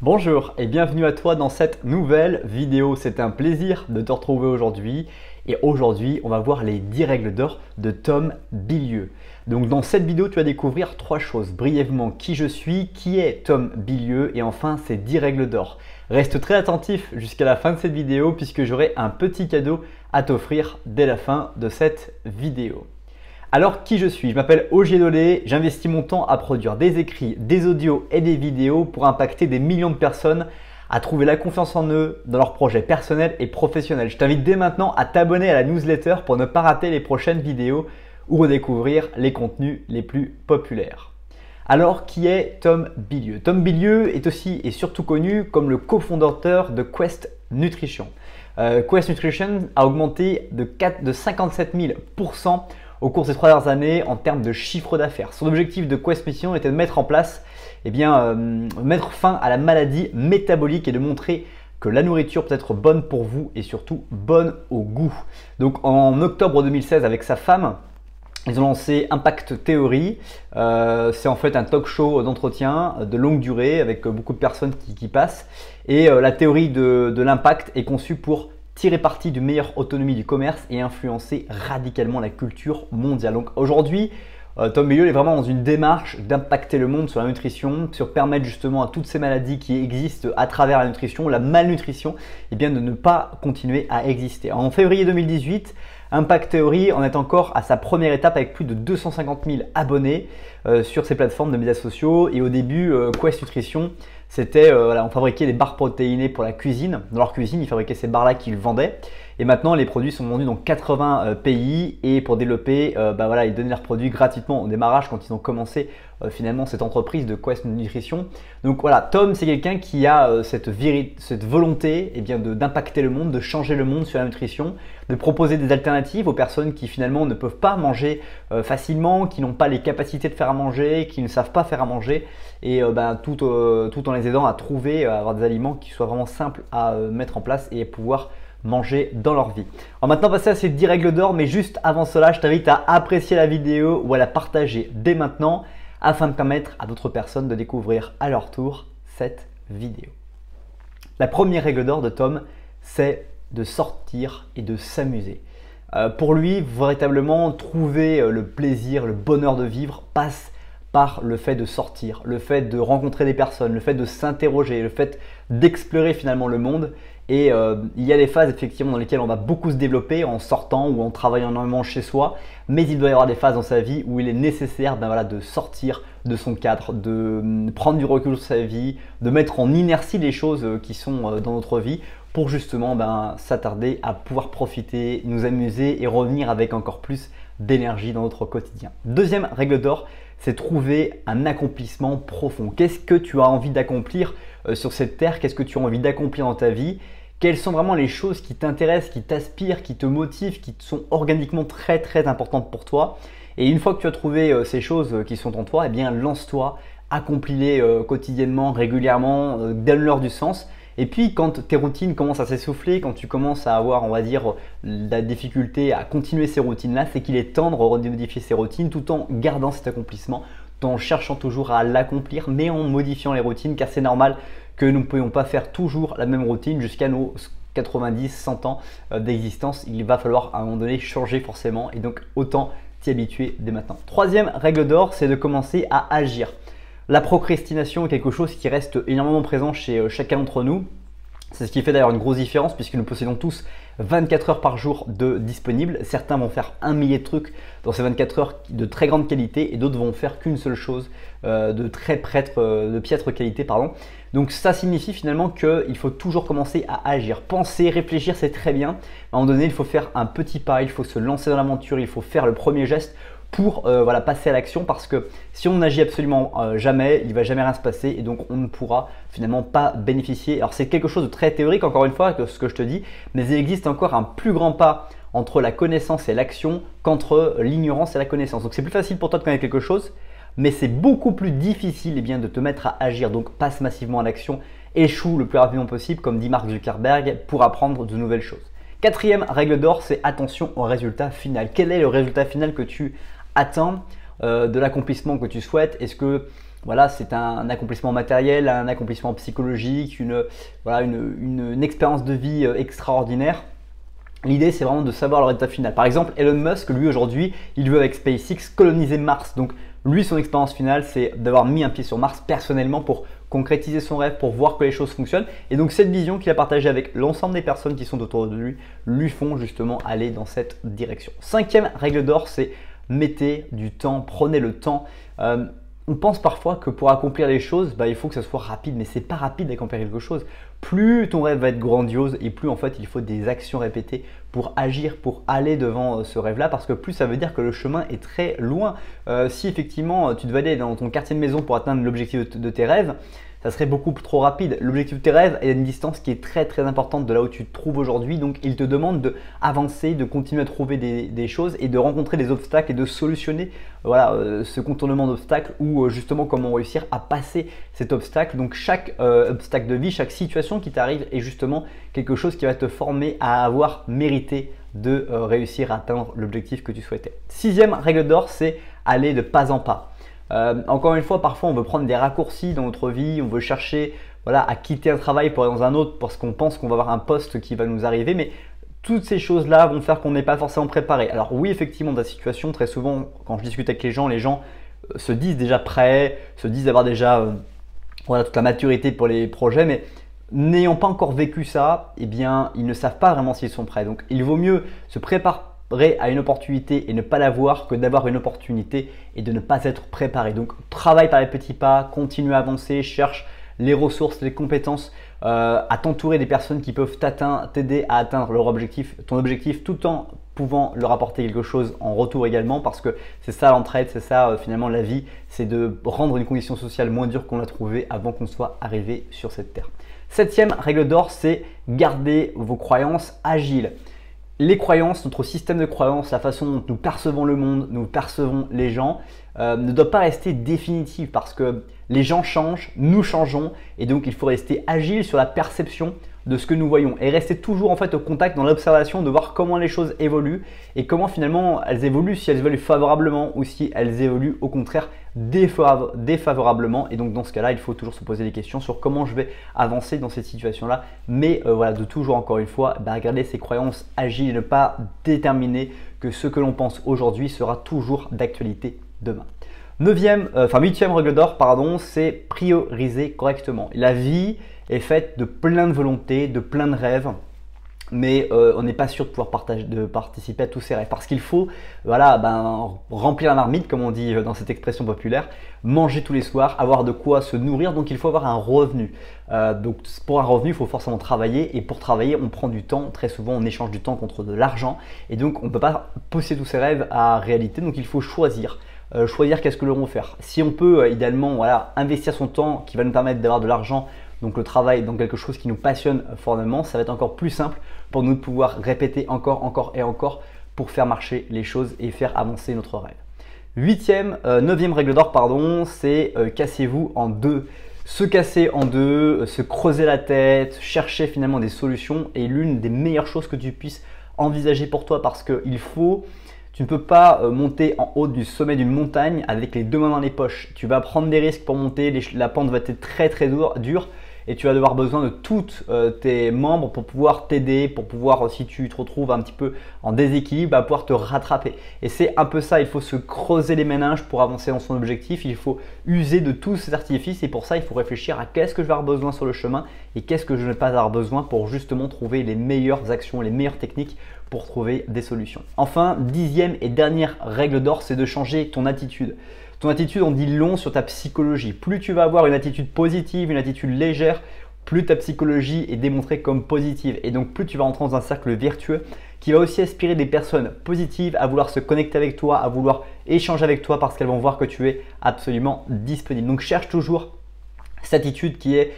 Bonjour et bienvenue à toi dans cette nouvelle vidéo. C'est un plaisir de te retrouver aujourd'hui. Et aujourd'hui, on va voir les 10 règles d'or de Tom Bilyeu. Donc dans cette vidéo, tu vas découvrir 3 choses. Brièvement, qui je suis, qui est Tom Bilyeu et enfin ces 10 règles d'or. Reste très attentif jusqu'à la fin de cette vidéo puisque j'aurai un petit cadeau à t'offrir dès la fin de cette vidéo. Alors qui je suis? Je m'appelle Ogier Dolé, j'investis mon temps à produire des écrits, des audios et des vidéos pour impacter des millions de personnes à trouver la confiance en eux dans leurs projets personnels et professionnels. Je t'invite dès maintenant à t'abonner à la newsletter pour ne pas rater les prochaines vidéos ou redécouvrir les contenus les plus populaires. Alors qui est Tom Bilyeu? Tom Bilyeu est aussi et surtout connu comme le cofondateur de Quest Nutrition. Quest Nutrition a augmenté de 57 000% au cours de ces 3 dernières années en termes de chiffre d'affaires. Son objectif de Quest Mission était de mettre en place, mettre fin à la maladie métabolique et de montrer que la nourriture peut être bonne pour vous et surtout bonne au goût. Donc en octobre 2016 avec sa femme, ils ont lancé Impact Theory. C'est en fait un talk show d'entretien de longue durée avec beaucoup de personnes qui passent. Et la théorie de l'impact est conçue pour tirer parti d'une meilleure autonomie du commerce et influencer radicalement la culture mondiale. Donc aujourd'hui, Tom Bilyeu est vraiment dans une démarche d'impacter le monde sur la nutrition, sur permettre justement à toutes ces maladies qui existent à travers la nutrition, la malnutrition, et bien de ne pas continuer à exister. En février 2018, Impact Theory en est encore à sa première étape avec plus de 250 000 abonnés sur ces plateformes de médias sociaux. Et au début, Quest Nutrition, c'était, on fabriquait des barres protéinées pour la cuisine. Dans leur cuisine, ils fabriquaient ces barres-là qu'ils vendaient. Et maintenant, les produits sont vendus dans 80 pays. Et pour développer, ils donnaient leurs produits gratuitement au démarrage quand ils ont commencé finalement cette entreprise de Quest Nutrition. Donc voilà, Tom, c'est quelqu'un qui a cette volonté d'impacter le monde, de changer le monde sur la nutrition, de proposer des alternatives aux personnes qui finalement ne peuvent pas manger facilement, qui n'ont pas les capacités de faire à manger, qui ne savent pas faire à manger. Et tout en les aidant à trouver, à avoir des aliments qui soient vraiment simples à mettre en place et pouvoir manger dans leur vie. On va maintenant passer à ces 10 règles d'or, mais juste avant cela, je t'invite à apprécier la vidéo ou à la partager dès maintenant afin de permettre à d'autres personnes de découvrir à leur tour cette vidéo. La première règle d'or de Tom, c'est de sortir et de s'amuser. Pour lui, véritablement, trouver le plaisir, le bonheur de vivre passe par le fait de sortir, le fait de rencontrer des personnes, le fait de s'interroger, le fait d'explorer finalement le monde. Et il y a des phases effectivement dans lesquelles on va beaucoup se développer en sortant ou en travaillant énormément chez soi, mais il doit y avoir des phases dans sa vie où il est nécessaire de sortir de son cadre, de prendre du recul sur sa vie, de mettre en inertie les choses qui sont dans notre vie pour justement s'attarder à pouvoir profiter, nous amuser et revenir avec encore plus d'énergie dans notre quotidien. Deuxième règle d'or, c'est trouver un accomplissement profond. Qu'est-ce que tu as envie d'accomplir sur cette terre? Qu'est-ce que tu as envie d'accomplir dans ta vie? Quelles sont vraiment les choses qui t'intéressent, qui t'aspirent, qui te motivent, qui sont organiquement très très importantes pour toi? Et une fois que tu as trouvé ces choses qui sont en toi, eh bien lance-toi, accomplis-les quotidiennement, régulièrement, donne-leur du sens. Et puis quand tes routines commencent à s'essouffler, quand tu commences à avoir, on va dire, la difficulté à continuer ces routines-là, c'est qu'il est temps de remodifier ces routines tout en gardant cet accomplissement, tout en cherchant toujours à l'accomplir, mais en modifiant les routines, car c'est normal que nous ne pourrions pas faire toujours la même routine jusqu'à nos 90, 100 ans d'existence. Il va falloir à un moment donné changer forcément et donc autant t'y habituer dès maintenant. Troisième règle d'or, c'est de commencer à agir. La procrastination est quelque chose qui reste énormément présent chez chacun d'entre nous. C'est ce qui fait d'ailleurs une grosse différence puisque nous possédons tous 24 heures par jour de disponibles. Certains vont faire un millier de trucs dans ces 24 heures de très grande qualité et d'autres vont faire qu'une seule chose de piètre qualité. Donc ça signifie finalement qu'il faut toujours commencer à agir. Penser, réfléchir, c'est très bien. À un moment donné, il faut faire un petit pas, il faut se lancer dans l'aventure, il faut faire le premier geste pour passer à l'action parce que si on n'agit absolument jamais, il ne va jamais rien se passer et donc on ne pourra finalement pas bénéficier. Alors c'est quelque chose de très théorique encore une fois que ce que je te dis, mais il existe encore un plus grand pas entre la connaissance et l'action qu'entre l'ignorance et la connaissance. Donc c'est plus facile pour toi de connaître quelque chose, mais c'est beaucoup plus difficile de te mettre à agir. Donc passe massivement à l'action, échoue le plus rapidement possible comme dit Mark Zuckerberg pour apprendre de nouvelles choses. Quatrième règle d'or, c'est attention au résultat final. Quel est le résultat final que tu atteins de l'accomplissement que tu souhaites? Est-ce que voilà, c'est un accomplissement matériel, un accomplissement psychologique, une expérience de vie extraordinaire. L'idée, c'est vraiment de savoir le résultat final. Par exemple, Elon Musk, lui aujourd'hui, il veut avec SpaceX coloniser Mars. Donc lui, son expérience finale, c'est d'avoir mis un pied sur Mars personnellement pour concrétiser son rêve, pour voir que les choses fonctionnent. Et donc cette vision qu'il a partagée avec l'ensemble des personnes qui sont autour de lui font justement aller dans cette direction. 5e règle d'or, c'est mettez du temps, prenez le temps. On pense parfois que pour accomplir les choses, il faut que ça soit rapide, mais c'est pas rapide d'accomplir quelque chose. Plus ton rêve va être grandiose et plus en fait il faut des actions répétées pour agir, pour aller devant ce rêve-là, parce que plus ça veut dire que le chemin est très loin. Si effectivement tu devais aller dans ton quartier de maison pour atteindre l'objectif de tes rêves, ça serait beaucoup trop rapide. L'objectif de tes rêves est à une distance qui est très très importante de là où tu te trouves aujourd'hui. Donc il te demande d'avancer, de continuer à trouver des choses et de rencontrer des obstacles et de solutionner ce contournement d'obstacles ou justement comment réussir à passer cet obstacle. Donc chaque obstacle de vie, chaque situation qui t'arrive est justement quelque chose qui va te former à avoir mérité de réussir à atteindre l'objectif que tu souhaitais. 6e règle d'or, c'est aller de pas en pas. Encore une fois, parfois on veut prendre des raccourcis dans notre vie, on veut chercher à quitter un travail pour aller dans un autre parce qu'on pense qu'on va avoir un poste qui va nous arriver, mais toutes ces choses-là vont faire qu'on n'est pas forcément préparé. Alors oui, effectivement, dans la situation, très souvent, quand je discute avec les gens se disent déjà prêts, se disent avoir déjà toute la maturité pour les projets, mais n'ayant pas encore vécu ça, eh bien, ils ne savent pas vraiment s'ils sont prêts. Donc, il vaut mieux se préparer à une opportunité et ne pas l'avoir que d'avoir une opportunité et de ne pas être préparé. Donc travaille par les petits pas, continue à avancer, cherche les ressources, les compétences, à t'entourer des personnes qui peuvent t'aider à atteindre ton objectif tout en pouvant leur apporter quelque chose en retour également, parce que c'est ça l'entraide, c'est ça finalement la vie, c'est de rendre une condition sociale moins dure qu'on l'a trouvée avant qu'on soit arrivé sur cette terre. 7e règle d'or, c'est garder vos croyances agiles. Les croyances, notre système de croyances, la façon dont nous percevons le monde, nous percevons les gens, ne doit pas rester définitive parce que les gens changent, nous changeons et donc il faut rester agile sur la perception de ce que nous voyons et rester toujours en fait au contact dans l'observation de voir comment les choses évoluent et comment finalement elles évoluent, si elles évoluent favorablement ou si elles évoluent au contraire défavorablement. Et donc dans ce cas-là, il faut toujours se poser des questions sur comment je vais avancer dans cette situation-là, mais de toujours encore une fois garder ses croyances agiles et ne pas déterminer que ce que l'on pense aujourd'hui sera toujours d'actualité demain. 8e règle d'or, c'est prioriser correctement. La vie est faite de plein de volontés, de plein de rêves, mais on n'est pas sûr de pouvoir participer à tous ces rêves parce qu'il faut remplir la marmite, comme on dit dans cette expression populaire, manger tous les soirs, avoir de quoi se nourrir, donc il faut avoir un revenu. Donc pour un revenu, il faut forcément travailler et pour travailler, on prend du temps. Très souvent, on échange du temps contre de l'argent et donc on ne peut pas pousser tous ces rêves à réalité, donc il faut choisir. Choisir qu'est-ce que l'on veut faire. Si on peut idéalement investir son temps qui va nous permettre d'avoir de l'argent, donc le travail dans quelque chose qui nous passionne fortement, ça va être encore plus simple pour nous de pouvoir répéter encore et encore pour faire marcher les choses et faire avancer notre rêve. 9e règle d'or, c'est cassez-vous en deux. Se casser en deux, se creuser la tête, chercher finalement des solutions est l'une des meilleures choses que tu puisses envisager pour toi parce que tu ne peux pas monter en haut du sommet d'une montagne avec les deux mains dans les poches. Tu vas prendre des risques pour monter, la pente va être très dure et tu vas devoir besoin de tous tes membres pour pouvoir t'aider, pour pouvoir, si tu te retrouves un petit peu en déséquilibre, pouvoir te rattraper. Et c'est un peu ça, il faut se creuser les méninges pour avancer dans son objectif, il faut user de tous ces artifices et pour ça il faut réfléchir à qu'est-ce que je vais avoir besoin sur le chemin et qu'est-ce que je ne vais pas avoir besoin pour justement trouver les meilleures actions, les meilleures techniques pour trouver des solutions. Enfin, 10e et dernière règle d'or, c'est de changer ton attitude. Ton attitude en dit long sur ta psychologie. Plus tu vas avoir une attitude positive, une attitude légère, plus ta psychologie est démontrée comme positive. Et donc plus tu vas rentrer dans un cercle vertueux qui va aussi aspirer des personnes positives à vouloir se connecter avec toi, à vouloir échanger avec toi parce qu'elles vont voir que tu es absolument disponible. Donc cherche toujours cette attitude qui est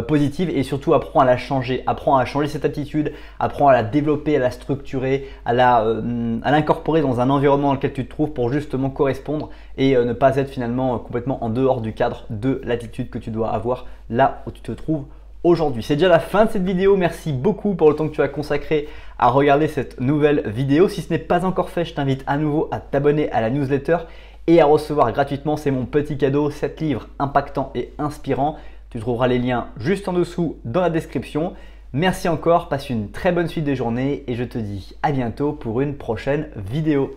positive et surtout apprends à la changer. Apprends à changer cette attitude, apprends à la développer, à la structurer, à l'incorporer dans un environnement dans lequel tu te trouves pour justement correspondre et ne pas être finalement complètement en dehors du cadre de l'attitude que tu dois avoir là où tu te trouves aujourd'hui. C'est déjà la fin de cette vidéo. Merci beaucoup pour le temps que tu as consacré à regarder cette nouvelle vidéo. Si ce n'est pas encore fait, je t'invite à nouveau à t'abonner à la newsletter et à recevoir gratuitement, c'est mon petit cadeau, 7 livres impactants et inspirants. Tu trouveras les liens juste en dessous dans la description. Merci encore, passe une très bonne suite de journée et je te dis à bientôt pour une prochaine vidéo.